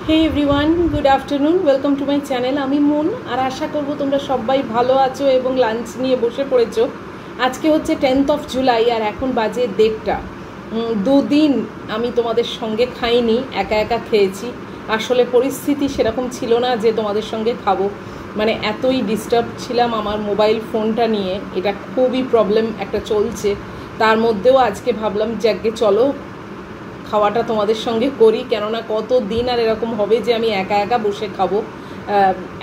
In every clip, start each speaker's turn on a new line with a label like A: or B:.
A: Hey everyone, good afternoon, welcome to my channel. আমি মুন, আর আশা করব তোমরা সবাই ভালো আছো এবং লাঞ্চ নিয়ে বসে পড়েছো। আজকে হচ্ছে 10th অফ জুলাই আর এখন বাজে 1:30। দুদিন আমি তোমাদের সঙ্গে খাইনি, একা একা খেয়েছি। আসলে পরিস্থিতি সেরকম ছিল না যে তোমাদের সঙ্গে খাবো, মানে এতই ডিস্টার্ব ছিলাম আমার মোবাইল ফোনটা নিয়ে, এটা খুবই প্রবলেম একটা চলছে। তার মধ্যেও আজকে ভাবলাম যে আগে চলো খাওয়াটা তোমাদের সঙ্গে করি, কেননা কত দিন আর এরকম হবে যে আমি একা একা বসে খাবো।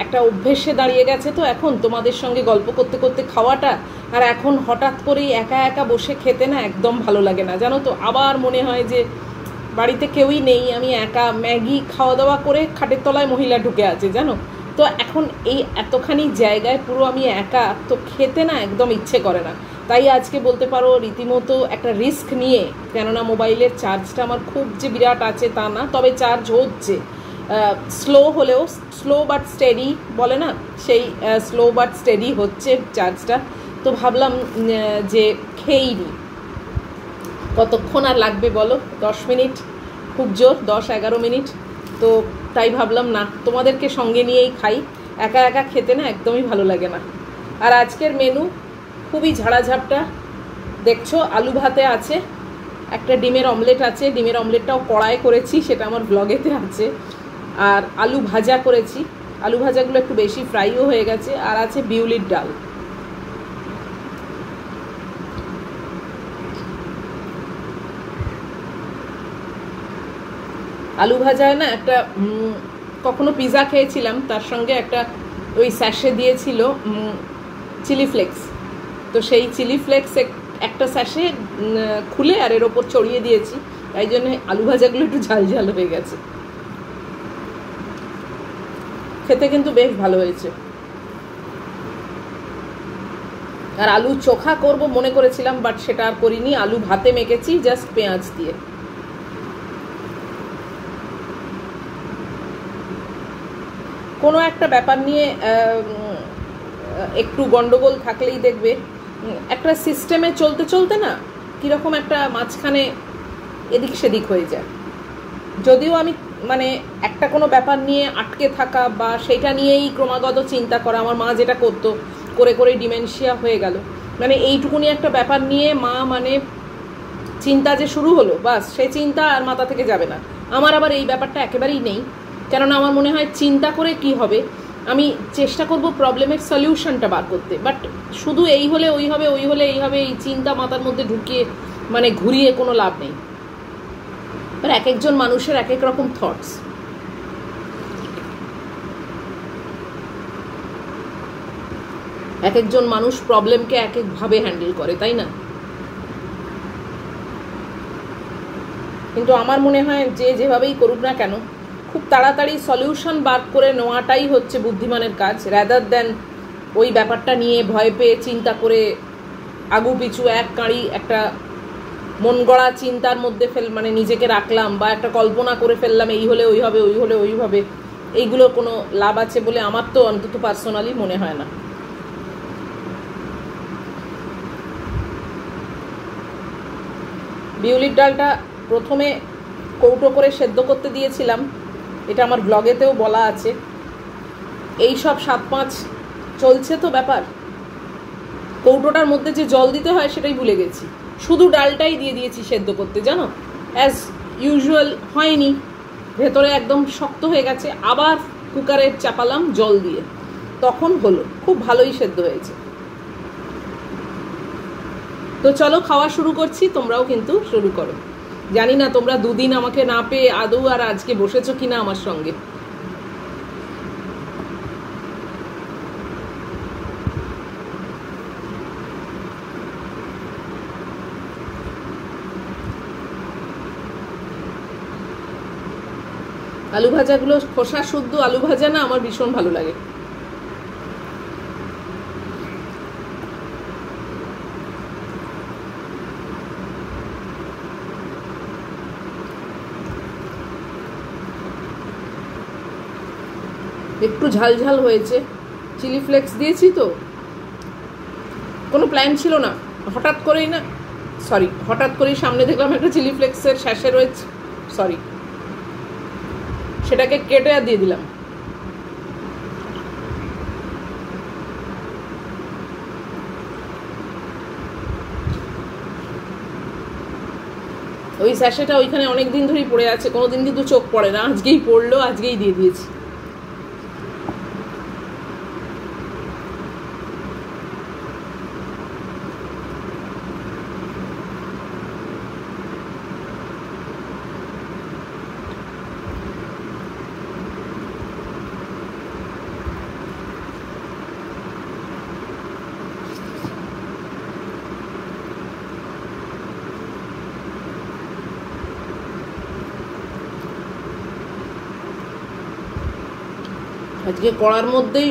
A: একটা অভ্যেসে দাঁড়িয়ে গেছে তো এখন তোমাদের সঙ্গে গল্প করতে করতে খাওয়াটা, আর এখন হঠাৎ করেই একা একা বসে খেতে না একদম ভালো লাগে না, জানো তো। আবার মনে হয় যে বাড়িতে কেউই নেই, আমি একা ম্যাগি খাওয়া দাওয়া করে খাটের তলায় মহিলা ঢুকে আছে, জানো তো। এখন এই এতখানি জায়গায় পুরো আমি একা, তো খেতে না একদম ইচ্ছে করে না। তাই আজকে বলতে পারো রীতিমতো একটা রিস্ক নিয়ে, কেননা মোবাইলের চার্জটা আমার খুব যে বিরাট আছে তা না, তবে চার্জ হচ্ছে স্লো হলেও, স্লো বাট স্টেডি বলে না, সেই স্লো বাট স্টেডি হচ্ছে চার্জটা। তো ভাবলাম যে খেয়েই নিই। কতক্ষণ আর লাগবে বলো? 10 মিনিট, খুব জোর 10-11 মিনিট। তো তাই ভাবলাম না, তোমাদেরকে সঙ্গে নিয়েই খাই, একা একা খেতে না একদমই ভালো লাগে না। আর আজকের মেনু খুবই ঝাড়াঝাপটা, দেখছো। আলু ভাতে আছে, একটা ডিমের অমলেট আছে, ডিমের অমলেটটাও কড়াই করেছি, সেটা আমার ব্লগেতে আছে। আর আলু ভাজা করেছি, আলু ভাজাগুলো একটু বেশি ফ্রাইও হয়ে গেছে। আর আছে বিউলির ডাল। আলু ভাজায় না একটা কখনো পিৎজা খেয়েছিলাম, তার সঙ্গে একটা ওই স্যাশে দিয়েছিল চিলি ফ্লেক্স, তো সেই চিলি ফ্লেক্স একটা স্যাশে খুলে আর এর ওপর ছড়িয়ে দিয়েছি, তাই জন্য আলু ভাজাগুলো একটু ঝাল ঝাল হয়ে গেছে। খেতে কিন্তু বেশ ভালো হয়েছে। আর আলু চোখা করব মনে করেছিলাম, বাট সেটা আর করিনি। আলু ভাতে মেখেছি জাস্ট পেঁয়াজ দিয়ে। কোনো একটা ব্যাপার নিয়ে একটু গন্ডগোল থাকলেই দেখবে একটা সিস্টেমে চলতে চলতে না কীরকম একটা মাঝখানে এদিক সেদিক হয়ে যায়। যদিও আমি মানে একটা কোনো ব্যাপার নিয়ে আটকে থাকা বা সেটা নিয়েই ক্রমাগত চিন্তা করা, আমার মা যেটা করতো, করে করে ডিমেনশিয়া হয়ে গেল। মানে এইটুকুনি একটা ব্যাপার নিয়ে মা মানে চিন্তা যে শুরু হলো, বাস সেই চিন্তা আর মাথা থেকে যাবে না। আমার আবার এই ব্যাপারটা একেবারেই নেই, কেননা আমার মনে হয় চিন্তা করে কি হবে, আমি চেষ্টা করব প্রবলেমের সলিউশনটা বার করতে। বাট শুধু এই হলে ওই হবে, ওই হলে এই হবে, এই চিন্তা মাথার মধ্যে ঢুকিয়ে মানে ঘুরিয়ে কোনো লাভ নেই। আর এক একজন মানুষের এক এক রকম থটস। এক একজন মানুষ প্রবলেমকে এক একভাবে হ্যান্ডেল করে, তাই না? কিন্তু আমার মনে হয় যে যেভাবেই করুক না কেন, খুব তাড়াতাড়ি সলিউশন বার করে নেওয়াটাই হচ্ছে বুদ্ধিমানের কাজ, রাদার দেন ওই ব্যাপারটা নিয়ে ভয় পেয়ে চিন্তা করে আগু পিছু এক কাঁড়ি একটা মন গড়া চিন্তার মধ্যে মানে নিজেকে রাখলাম, বা একটা কল্পনা করে ফেললাম এই হলে ওই হবে, ওই হলে ওই হবে। এইগুলোর কোনো লাভ আছে বলে আমার তো অন্তত পার্সোনালি মনে হয় না। বিউলির ডালটা প্রথমে কৌটো করে সেদ্ধ করতে দিয়েছিলাম, এটা আমার ব্লগেতেও বলা আছে। এই সব 7-5 চলছে তো ব্যাপার, কৌটোটার মধ্যে যে জল দিতে হয় সেটাই ভুলে গেছি, শুধু ডালটাই দিয়ে দিয়েছি সেদ্ধ করতে, জানো। অ্যাজ ইউজুয়াল হয়নি, ভেতরে একদম শক্ত হয়ে গেছে। আবার কুকারে চাপালাম জল দিয়ে, তখন হলো, খুব ভালোই সেদ্ধ হয়েছে। তো চলো খাওয়া শুরু করছি, তোমরাও কিন্তু শুরু করো। জানি না তোমরা দুদিন আমাকে না পেয়ে আদৌ আর আজকে বসেছো কিনা আমার সঙ্গে। আলু ভাজাগুলো খোসা শুদ্ধ আলু ভাজা না আমার ভীষণ ভালো লাগে। একটু ঝাল ঝাল হয়েছে, চিলি ফ্লেক্স দিয়েছি তো, কোনো প্ল্যান ছিল না, হঠাৎ করেই না, হঠাৎ করেই সামনে দেখলাম একটা চিলি ফ্লেক্সের স্যাশে রয়েছে, সেটাকে কেটে আর দিয়ে দিলাম। ওই স্যাশেটা ওইখানে অনেক দিন ধরেই পড়ে আছে, কোনোদিন কিন্তু চোখ পড়ে না, আজকেই পড়লো, আজকেই দিয়ে দিয়েছি। আজকে কড়ার মধ্যেই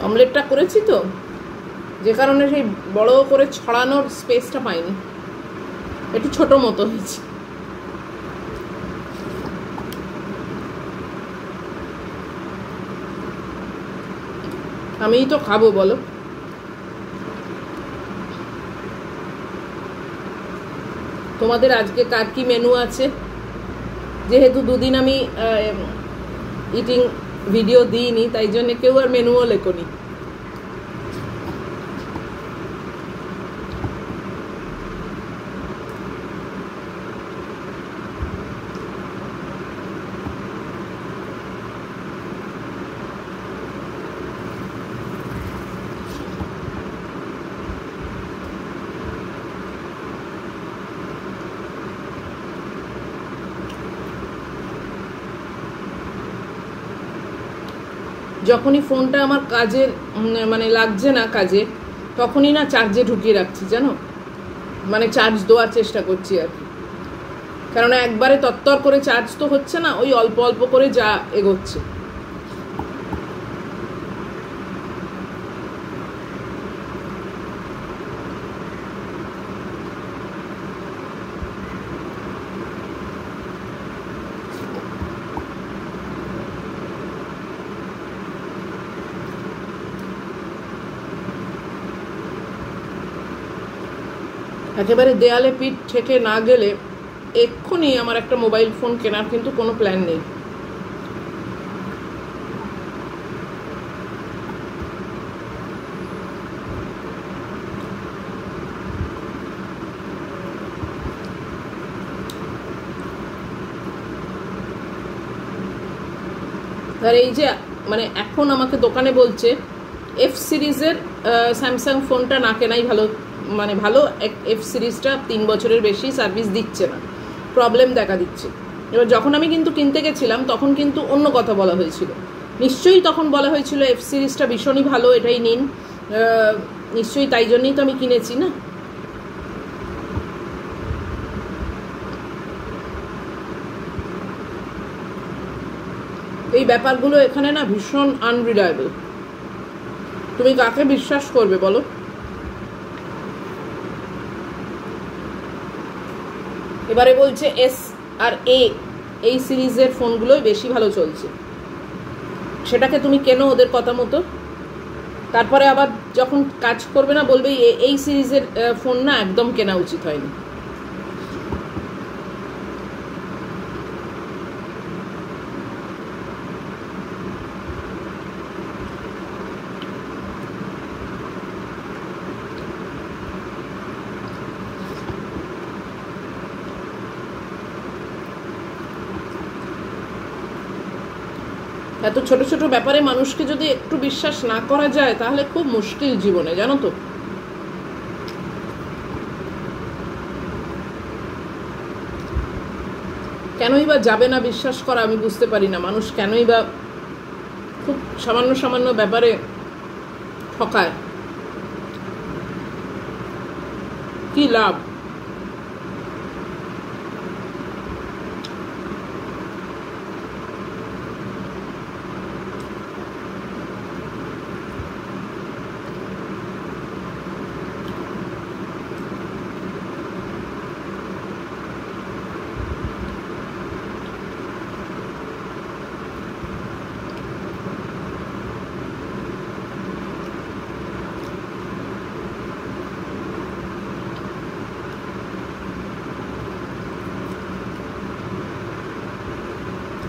A: অমলেটটা করেছি তো, যে কারণে সেই বড় করে ছড়ানোর স্পেসটা পাইনি, একটু ছোট মতো হয়েছে। আমিই তো খাবো বলো। তোমাদের আজকে কার কি মেনু আছে? যেহেতু দুদিন আমি ইটিং ভিডিও দিইনি, তাই জন্য কেউ আর মেনুও লেখনি। যখনই ফোনটা আমার কাজের মানে লাগছে না কাজে, তখনই না চার্জে ঢুকিয়ে রাখছি, জানো, মানে চার্জ দেওয়ার চেষ্টা করছি আর কি। কারণ একবারে তত্তর করে চার্জ তো হচ্ছে না, ওই অল্প অল্প করে যা এগোচ্ছে। একেবারে দেয়ালে পিঠ ঠেকে না গেলে এক্ষুনি আমার একটা মোবাইল ফোন কেনার কিন্তু কোনো প্ল্যান নেই। আর এই যে মানে এখন আমাকে দোকানে বলছে এফ সিরিজের স্যামসাং ফোনটা না কেনাই ভালো, মানে ভালো, এফ সিরিজটা 3 বছরের বেশি সার্ভিস দিচ্ছে না, প্রবলেম দেখা দিচ্ছে। এবার যখন আমি কিন্তু কিনতে গেছিলাম তখন কিন্তু অন্য কথা বলা হয়েছিল, নিশ্চয়ই তখন বলা হয়েছিল এফ সিরিজটা ভীষণই ভালো, এটাই নিন, নিশ্চয়ই তাই জন্যই তো আমি কিনেছি না। এই ব্যাপারগুলো এখানে না ভীষণ আনরিলায়েবল। তুমি কাকে বিশ্বাস করবে বলো? এবারে বলছে এস আর এ এই সিরিজের ফোনগুলোই বেশি ভালো চলছে, সেটাকে তুমি কেনো ওদের কথা মতো, তারপরে আবার যখন কাজ করবে না বলবে এই সিরিজের ফোন না একদম কেনা উচিত হয়নি। এত ছোট ছোট ব্যাপারে মানুষকে যদি একটু বিশ্বাস না করা যায় তাহলে খুব মুশকিল জীবনে, জানো তো। কেনই বা যাবে না বিশ্বাস করা আমি বুঝতে পারি না, মানুষ কেনই বা খুব সামান্য সামান্য ব্যাপারে ঠকায়, কি লাভ?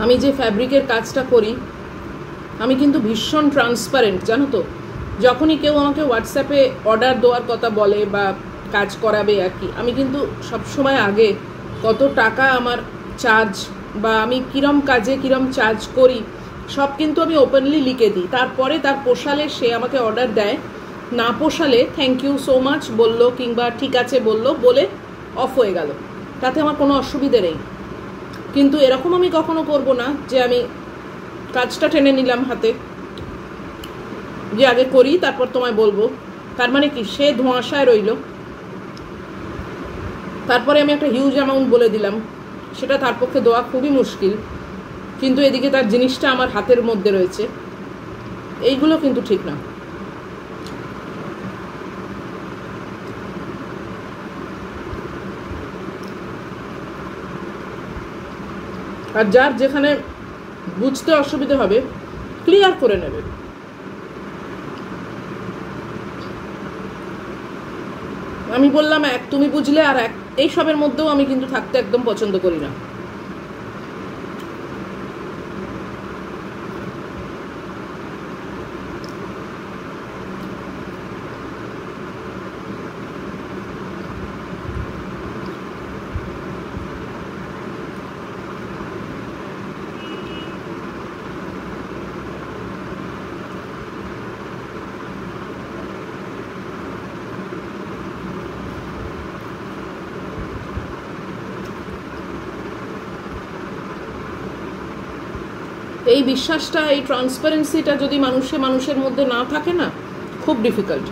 A: আমি যে ফ্যাব্রিকের কাজটা করি আমি কিন্তু ভীষণ ট্রান্সপারেন্ট, জানো তো। যখনই কেউ আমাকে হোয়াটসঅ্যাপে অর্ডার দেওয়ার কথা বলে বা কাজ করাবে আর কি, আমি কিন্তু সবসময় আগে কত টাকা আমার চার্জ বা আমি কিরম কাজে কিরম চার্জ করি সব কিন্তু আমি ওপেনলি লিখে দিই। তারপরে তার পোষালে সে আমাকে অর্ডার দেয়, না পোষালে থ্যাংক ইউ সো মাচ বললো কিংবা ঠিক আছে বললো, বলে অফ হয়ে গেল, তাতে আমার কোনো অসুবিধে নেই। কিন্তু এরকম আমি কখনো করব না যে আমি কাজটা টেনে নিলাম হাতে, যে আগে করি তারপর তোমায় বলবো। তার মানে কি, সে ধোঁয়াশায় রইল, তারপরে আমি একটা হিউজ অ্যামাউন্ট বলে দিলাম, সেটা তার পক্ষে দেওয়া খুবই মুশকিল, কিন্তু এদিকে তার জিনিসটা আমার হাতের মধ্যে রয়েছে, এইগুলো কিন্তু ঠিক না। আর যার যেখানে বুঝতে অসুবিধা হবে ক্লিয়ার করে নেবে। আমি বললাম এক, তুমি বুঝলে আর এক, এই সবের মধ্যেও আমি কিন্তু থাকতে একদম পছন্দ করি না। এই বিশ্বাসটা, এই ট্রান্সপারেন্সিটা যদি মানুষের মধ্যে না থাকে না, খুব ডিফিকাল্ট।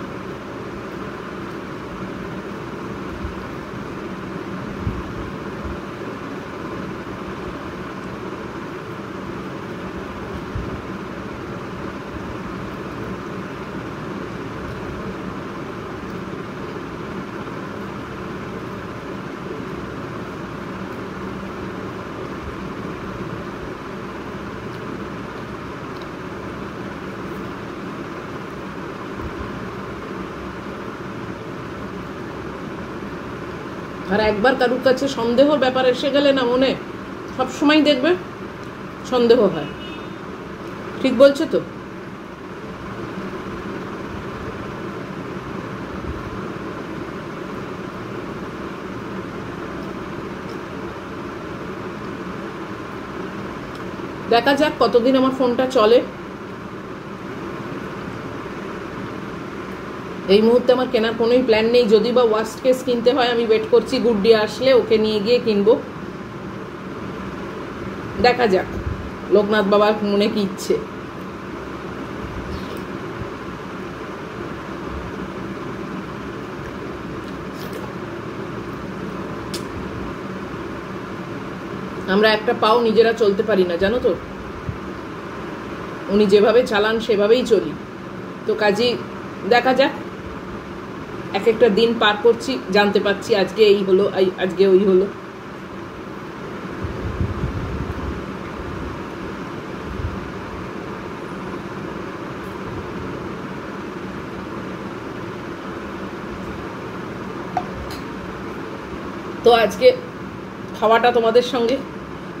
A: আর একবার কারুর কাছে সন্দেহর ব্যাপার এসে গেলে না মনে, সবসময় দেখবে সন্দেহ হয়। ঠিক বলছো তো? দেখা যাক কতদিন আমার ফোনটা চলে। এই মুহূর্তে আমার কেনার কোনোই প্ল্যান নেই, যদি বা ওয়ার্স্ট কেস কিনতে হয় আমি ওয়েট করছি গুড ডে আসলে ওকে নিয়ে গিয়ে কিনবো। দেখা যাক লোকনাথ বাবার মনে কি ইচ্ছে। আমরা একটা পাও নিজেরা চলতে পারি না, জানো তো। উনি যেভাবে চালান সেভাবেই চলি, তো কাজেই দেখা যাক। এক একটা দিন পার করছি, জানতে পারছি আজকে এই হলো, আজকে ওই হলো। তো আজকে খাওয়াটা তোমাদের সঙ্গে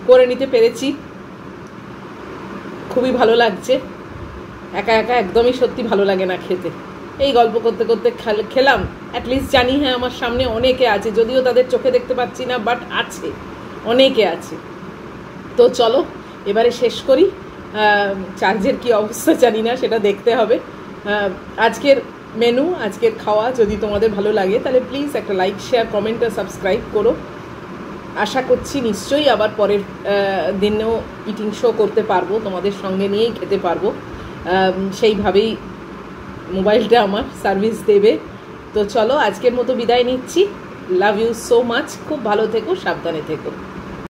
A: করে নিতে পেরেছি, খুবই ভালো লাগছে। একা একা একদমই সত্যি ভালো লাগে না খেতে। এই গল্প করতে করতে খেলাম, অ্যাটলিস্ট জানি হ্যাঁ আমার সামনে অনেকে আছে, যদিও তাদের চোখে দেখতে পাচ্ছি না, বাট আছে, অনেকে আছে। তো চলো এবারে শেষ করি। চার্জের কি অবস্থা জানি না, সেটা দেখতে হবে। আজকের মেনু, আজকের খাওয়া যদি তোমাদের ভালো লাগে তাহলে প্লিজ একটা লাইক, শেয়ার, কমেন্ট আর সাবস্ক্রাইব করো। আশা করছি নিশ্চয়ই আবার পরের দিনেও ইটিং শো করতে পারবো, তোমাদের সঙ্গে নিয়েই খেতে পারবো, সেইভাবেই মোবাইলটা আমার সার্ভিস দেবে। তো চলো আজকের মতো বিদায় নিচ্ছি। লাভ ইউ সো মাচ, খুব ভালো থেকো, সাবধানে থেকো।